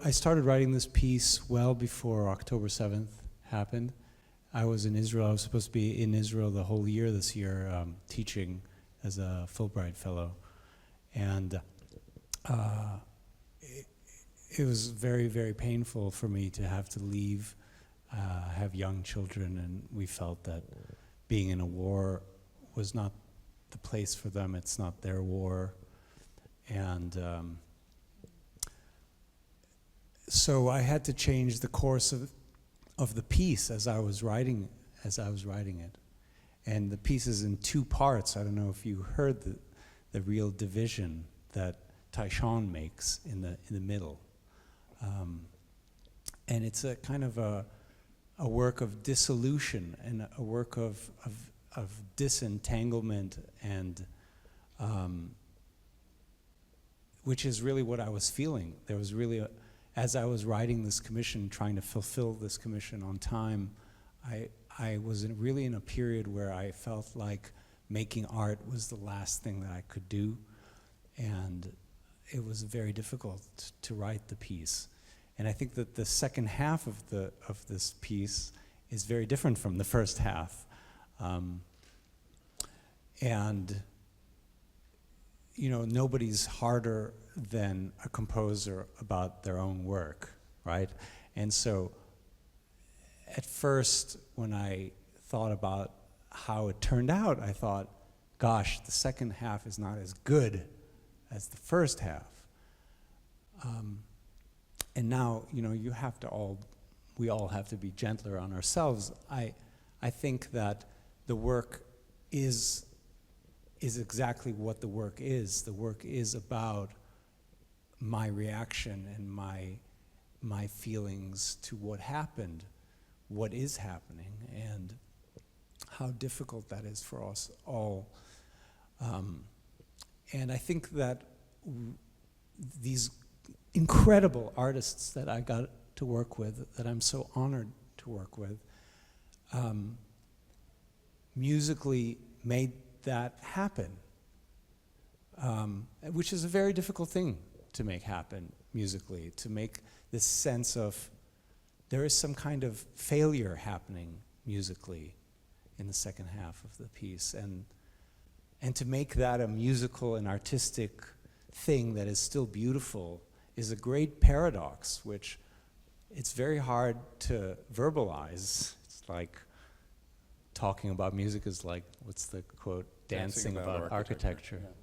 I started writing this piece well before October 7th happened. I was in Israel. I was supposed to be in Israel the whole year this year, teaching as a Fulbright fellow. And it was very, very painful for me to have to leave, have young children, and we felt that being in a war was not the place for them. It's not their war. And so I had to change the course of the piece as I was writing it. And the piece is in two parts. I don't know if you heard the real division that Taishan makes in the middle. And it's a kind of a work of dissolution and a work of disentanglement, and which is really what I was feeling. There was really as I was writing this commission, trying to fulfill this commission on time, I was really in a period where I felt like making art was the last thing that I could do, and it was very difficult to write the piece. And I think that the second half of this piece is very different from the first half. And you know, nobody's harder than a composer about their own work, right? And so at first, when I thought about how it turned out, I thought, gosh, the second half is not as good as the first half. And now, you know, we all have to be gentler on ourselves. I think that the work is exactly what the work is. The work is about my reaction and my feelings to what happened, what is happening, and how difficult that is for us all. And I think that these incredible artists that I got to work with, that I'm so honored to work with, musically made that happen, which is a very difficult thing to make happen musically, to make this sense of there is some kind of failure happening musically in the second half of the piece, and to make that a musical and artistic thing that is still beautiful is a great paradox, which it's very hard to verbalize. It's like talking about music is like, what's the quote, dancing about architecture. Yeah.